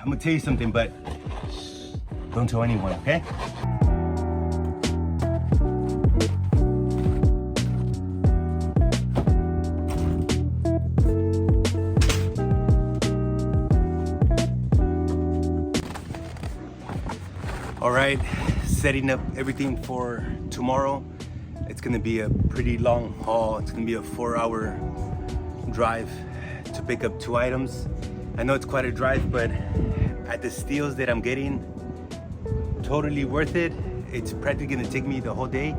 I'm gonna tell you something, but don't tell anyone, okay? All right, setting up everything for tomorrow. It's gonna be a pretty long haul. It's gonna be a 4-hour drive to pick up 2 items. I know it's quite a drive, but at the steals that I'm getting, totally worth it. It's practically gonna take me the whole day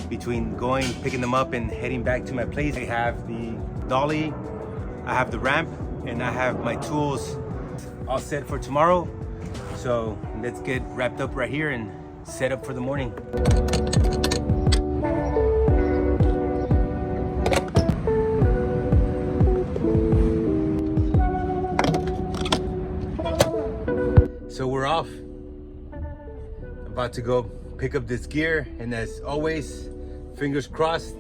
between going, picking them up and heading back to my place. I have the dolly, I have the ramp, and I have my tools all set for tomorrow. So let's get wrapped up right here and set up for the morning. So we're off. About to go pick up this gear, and as always, fingers crossed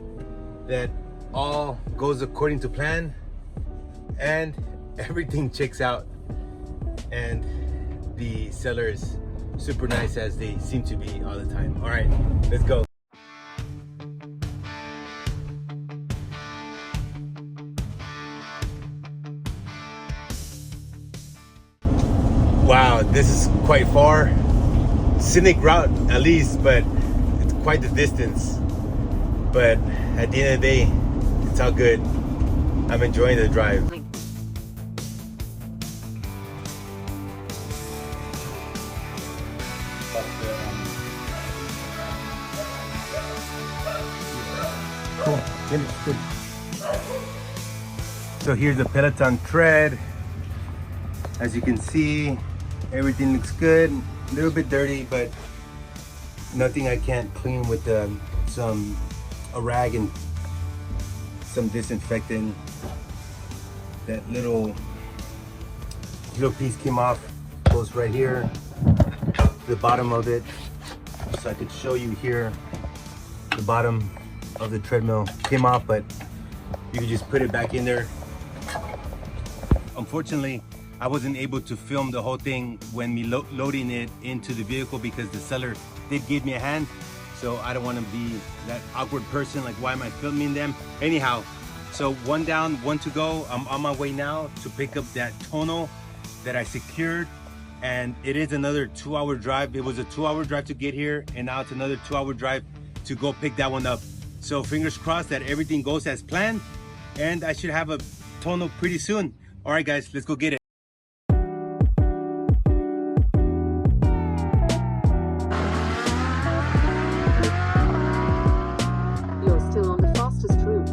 that all goes according to plan and everything checks out and the seller is super nice as they seem to be all the time. All right, let's go. Wow, this is quite far. Scenic route at least, but it's quite the distance. But at the end of the day, it's all good. I'm enjoying the drive. Cool. Good. So here's the Peloton Tread. As you can see, everything looks good. A little bit dirty, but nothing I can't clean with a rag and some disinfectant. That little piece came off, goes right here to the bottom of it. So I could show you here, the bottom of the treadmill came off, but you can just put it back in there. Unfortunately, I wasn't able to film the whole thing when me loading it into the vehicle because the seller did give me a hand. So I don't want to be that awkward person, like why am I filming them? Anyhow, so 1 down, 1 to go. I'm on my way now to pick up that tonal that I secured. And it is another 2-hour drive. It was a 2-hour drive to get here, and now it's another 2-hour drive to go pick that one up. So fingers crossed that everything goes as planned, and I should have a tonal pretty soon. All right, guys, let's go get it. You're still on the fastest route.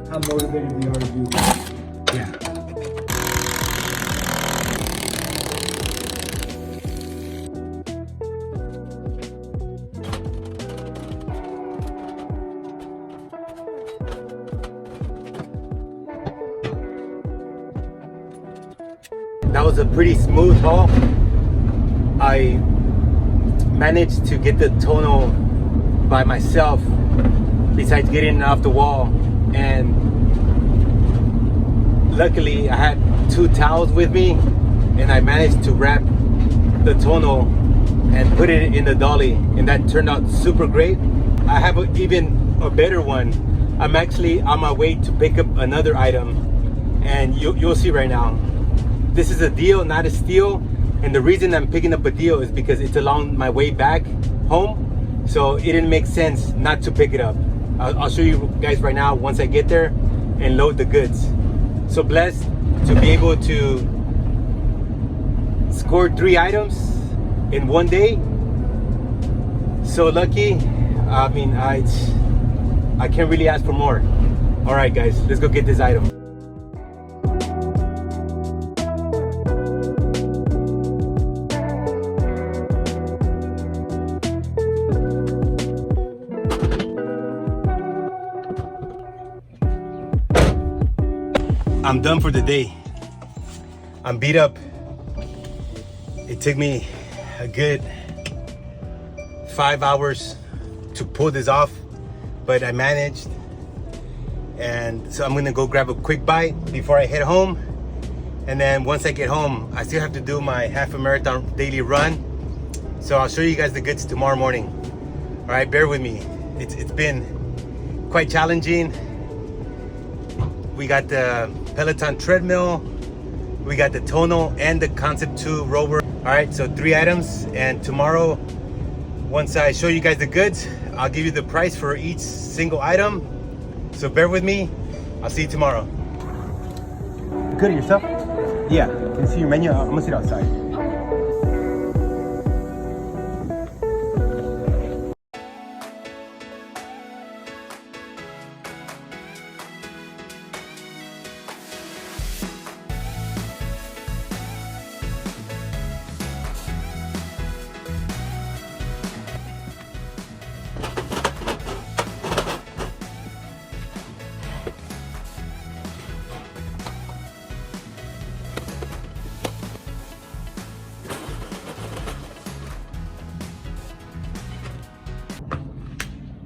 How motivated we are to do this. Yeah. That was a pretty smooth haul. I managed to get the tonal by myself, besides getting it off the wall, and luckily I had 2 towels with me, and I managed to wrap the tonal and put it in the dolly, and that turned out super great. I have even a better one. I'm actually on my way to pick up another item, and you'll see right now. This is a deal, not a steal, and the reason I'm picking up a deal is because it's along my way back home, so it didn't make sense not to pick it up. I'll show you guys right now once I get there and load the goods. So blessed to be able to score 3 items in 1 day. So lucky. I mean, I can't really ask for more. All right, guys, let's go get this item. I'm done for the day. I'm beat up. It took me a good 5 hours to pull this off, but I managed. And so I'm gonna go grab a quick bite before I head home. And then once I get home, I still have to do my half a marathon daily run. So I'll show you guys the goods tomorrow morning. All right, bear with me. It's been quite challenging. We got the Peloton treadmill, we got the Tonal and the Concept 2 RowERG. All right, so 3 items. And tomorrow, once I show you guys the goods, I'll give you the price for each single item. So bear with me. I'll see you tomorrow. Good at yourself? Yeah. Can you see your menu? I'm gonna sit outside.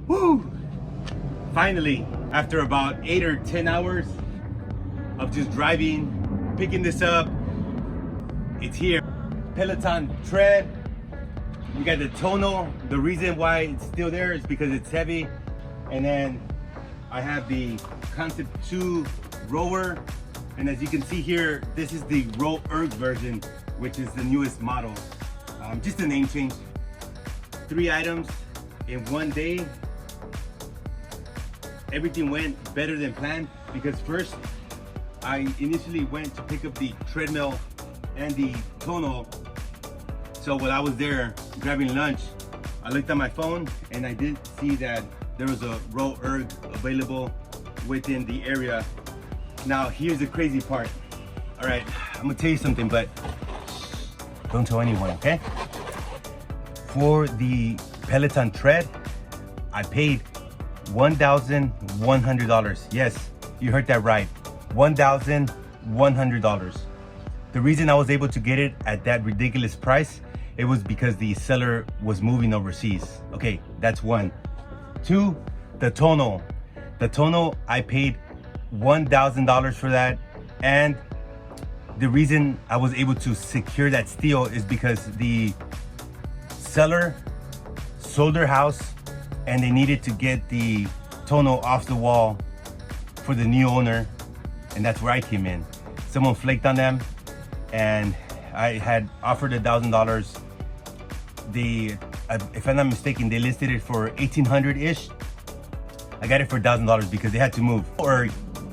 Woo! Finally, after about 8 or 10 hours of just driving, picking this up, it's here. Peloton Tread. We got the Tonal. The reason why it's still there is because it's heavy. And then I have the Concept 2 RowERG. And as you can see here, this is the RowERG version, which is the newest model. Just a name change. 3 items in one day. Everything went better than planned because first I initially went to pick up the treadmill and the Tonal. So while I was there grabbing lunch, I looked at my phone and I did see that there was a RowERG available within the area. Now here's the crazy part. All right, I'm gonna tell you something, but don't tell anyone, okay? For the Peloton Tread, I paid $1,100. Yes, you heard that right. $1,100. The reason I was able to get it at that ridiculous price, it was because the seller was moving overseas. Okay, that's one. 2, the Tonal. The Tonal, I paid $1,000 for that. And the reason I was able to secure that steal is because the seller sold their house and they needed to get the Tonal off the wall for the new owner, and that's where I came in. Someone flaked on them, and I had offered $1,000. If I'm not mistaken, they listed it for $1,800-ish. I got it for $1,000 because they had to move. Or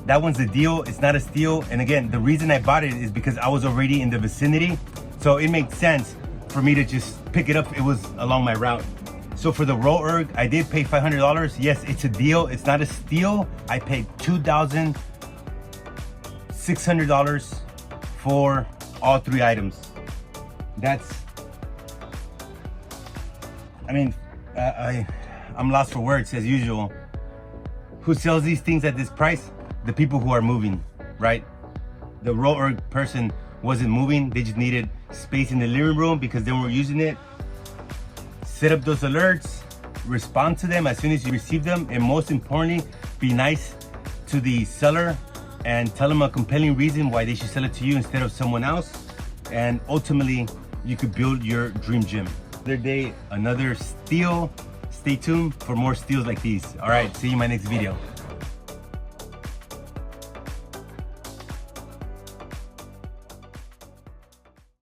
that one's a deal, it's not a steal. And again, the reason I bought it is because I was already in the vicinity, so it makes sense for me to just pick it up. It was along my route. So for the RowERG, I did pay $500. Yes, it's a deal. It's not a steal. I paid $2,600 for all 3 items. That's, I mean, I'm lost for words as usual. Who sells these things at this price? The people who are moving, right? The RowERG person wasn't moving. They just needed space in the living room because they weren't using it. Set up those alerts, respond to them as soon as you receive them, and most importantly, be nice to the seller and tell them a compelling reason why they should sell it to you instead of someone else. And ultimately, you could build your dream gym. Another day, another steal. Stay tuned for more steals like these. All right, see you in my next video.